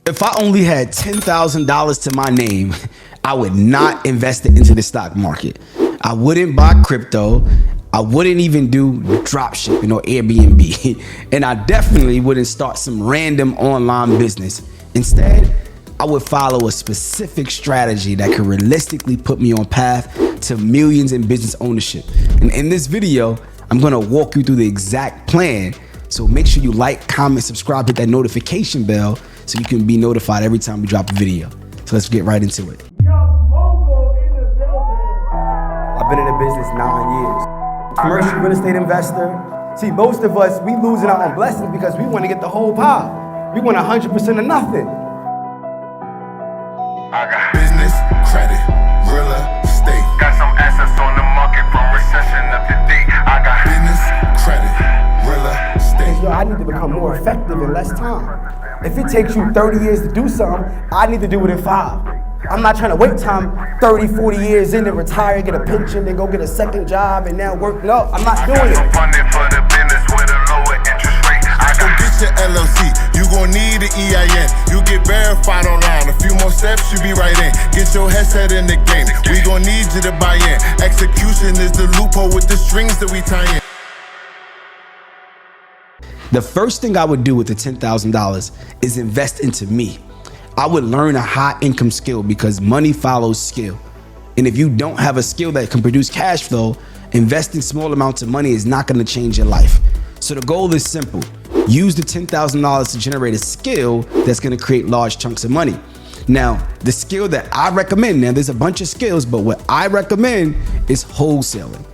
If I only had $10,000 to my name, I would not invest it into the stock market. I wouldn't buy crypto. I wouldn't even do dropshipping or Airbnb. And I definitely wouldn't start some random online business. Instead, I would follow a specific strategy that could realistically put me on path to millions in business ownership. And in this video, I'm gonna walk you through the exact plan. So make sure you like, comment, subscribe, hit that notification bell so you can be notified every time we drop a video. So let's get right into it. I've been in the business 9 years. Commercial real estate investor. See, most of us, we losing our own blessings because we want to get the whole pie. We want 100% of nothing. I got business, credit, real estate. Got some assets on the market from recession up to date. I got business, credit, real estate. Yo, I need to become more effective in less time. If it takes you 30 years to do something, I need to do it in 5. I'm not trying to wait time 30, 40 years in to retire, get a pension, then go get a second job and now work. No, I'm not doing it. Funding for the business with a lower interest rate. I got get your LLC. You gon' need an EIN. You get verified online. A few more steps, you be right in. Get your headset in the game. We gon' need you to buy in. Execution is the loophole with the strings that we tie in. The first thing I would do with the $10,000 is invest into me. I would learn a high income skill because money follows skill. And if you don't have a skill that can produce cash flow, investing small amounts of money is not going to change your life. So the goal is simple. Use the $10,000 to generate a skill that's going to create large chunks of money. Now, the skill that I recommend, now there's a bunch of skills, but what I recommend is wholesaling.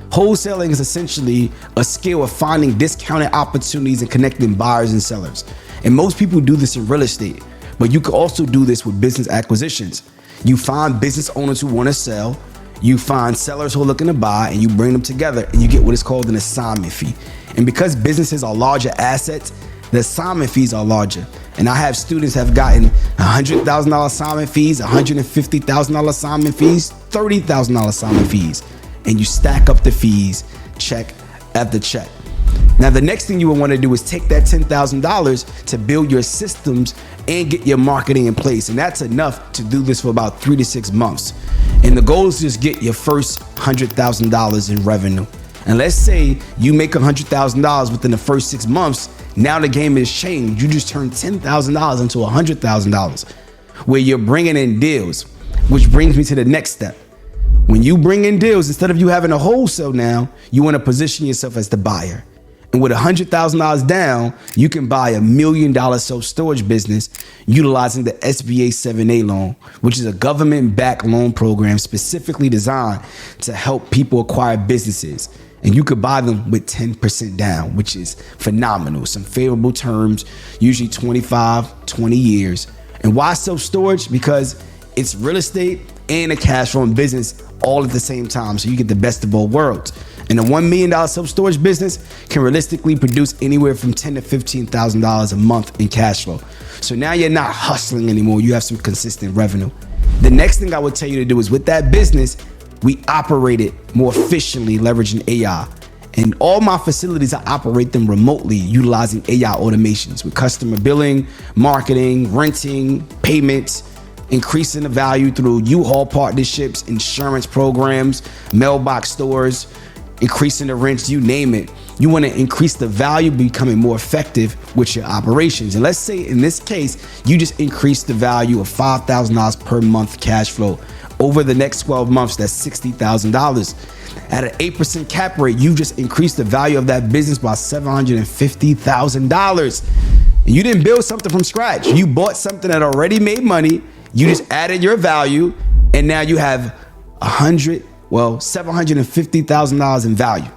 Wholesaling is essentially a skill of finding discounted opportunities and connecting buyers and sellers. And most people do this in real estate, but you can also do this with business acquisitions. You find business owners who want to sell, you find sellers who are looking to buy, and you bring them together and you get what is called an assignment fee. And because businesses are larger assets, the assignment fees are larger. And I have students have gotten $100,000 assignment fees, $150,000 assignment fees, $30,000 assignment fees. And you stack up the fees, check after check. Now, the next thing you would want to do is take that $10,000 to build your systems and get your marketing in place. And that's enough to do this for about 3 to 6 months. And the goal is to just get your first $100,000 in revenue. And let's say you make $100,000 within the first 6 months. Now the game has changed. You just turned $10,000 into $100,000 where you're bringing in deals, which brings me to the next step. When you bring in deals, instead of you having a wholesale now, you want to position yourself as the buyer. And with $100,000 down, you can buy $1 million self-storage business utilizing the SBA 7A loan, which is a government-backed loan program specifically designed to help people acquire businesses. And you could buy them with 10% down, which is phenomenal. Some favorable terms, usually 25, 20 years. And why self-storage? Because it's real estate and a cash flowing business all at the same time. So you get the best of both worlds. And a $1 million self-storage business can realistically produce anywhere from $10,000 to $15,000 a month in cash flow. So now you're not hustling anymore. You have some consistent revenue. The next thing I would tell you to do is with that business, we operate it more efficiently leveraging AI. And all my facilities, I operate them remotely utilizing AI automations with customer billing, marketing, renting, payments, increasing the value through U-Haul partnerships, insurance programs, mailbox stores, increasing the rents, you name it. You want to increase the value, becoming more effective with your operations. And let's say in this case, you just increase the value of $5,000 per month cash flow. Over the next 12 months, that's $60,000. At an 8% cap rate, you just increased the value of that business by $750,000. And you didn't build something from scratch. You bought something that already made money. You just added your value, and now you have $750,000 in value.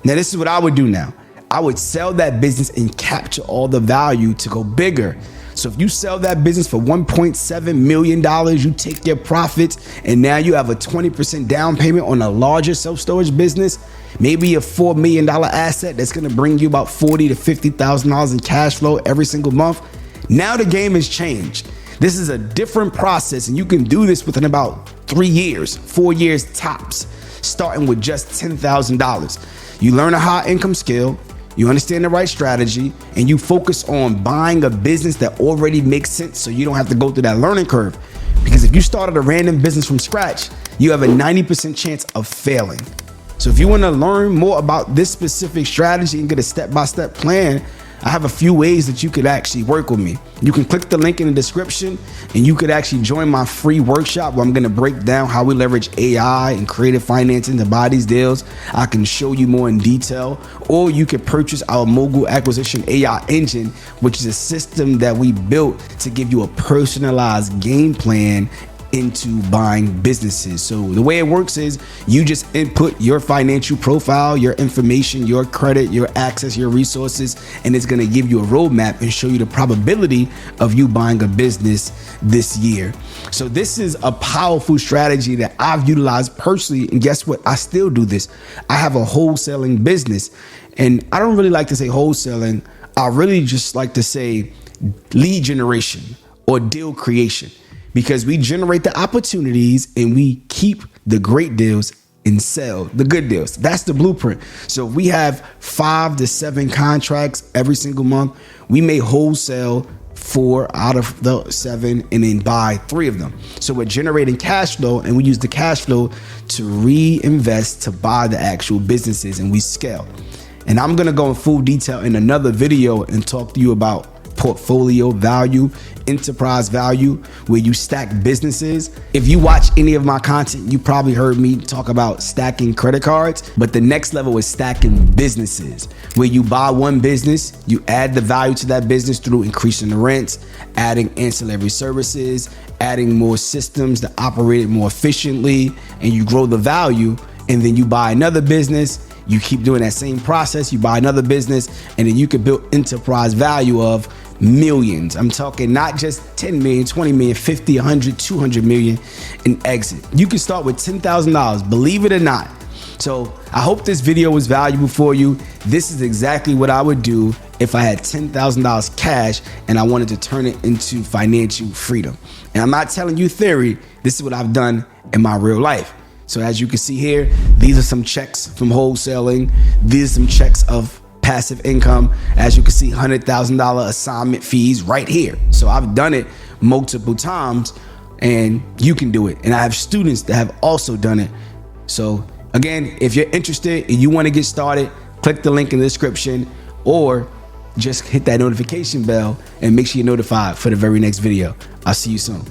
Now, this is what I would do now. I would sell that business and capture all the value to go bigger. So if you sell that business for $1.7 million, you take your profits, and now you have a 20% down payment on a larger self-storage business, maybe a $4 million asset that's gonna bring you about $40,000 to $50,000 in cash flow every single month. Now the game has changed. This is a different process, and you can do this within about 3 years, 4 years tops, starting with just $10,000. You learn a high income skill, you understand the right strategy, and you focus on buying a business that already makes sense so you don't have to go through that learning curve. Because if you started a random business from scratch, you have a 90% chance of failing. So if you want to learn more about this specific strategy and get a step-by-step plan, I have a few ways that you could actually work with me. You can click the link in the description and you could actually join my free workshop where I'm going to break down how we leverage AI and creative financing to buy these deals. I can show you more in detail, or you can purchase our mogul acquisition AI engine, which is a system that we built to give you a personalized game plan into buying businesses. So the way it works is you just input your financial profile, your information, your credit, your access, your resources, and it's going to give you a roadmap and show you the probability of you buying a business this year. So this is a powerful strategy that I've utilized personally. And guess what? I still do this. I have a wholesaling business, and I don't really like to say wholesaling. I really just like to say lead generation or deal creation. Because we generate the opportunities and we keep the great deals and sell the good deals. That's the blueprint. So if we have 5 to 7 contracts every single month, we may wholesale 4 out of the 7 and then buy 3 of them. So we're generating cash flow, and we use the cash flow to reinvest to buy the actual businesses, and we scale. And I'm going to go in full detail in another video and talk to you about portfolio value, enterprise value, where you stack businesses. If you watch any of my content, you probably heard me talk about stacking credit cards, but the next level is stacking businesses, where you buy one business, you add the value to that business through increasing the rents, adding ancillary services, adding more systems to operate it more efficiently, and you grow the value. And then you buy another business, you keep doing that same process, you buy another business, and then you can build enterprise value of millions. I'm talking not just 10 million, 20 million, 50, 100, 200 million in exit. You can start with $10,000, believe it or not. So I hope this video was valuable for you. This is exactly what I would do if I had $10,000 cash and I wanted to turn it into financial freedom. And I'm not telling you theory, this is what I've done in my real life. So as you can see here, these are some checks from wholesaling. These are some checks of passive income. As you can see, $100,000 assignment fees right here. So I've done it multiple times, and you can do it. And I have students that have also done it. So again, if you're interested and you want to get started, click the link in the description, or just hit that notification bell and make sure you're notified for the very next video. I'll see you soon.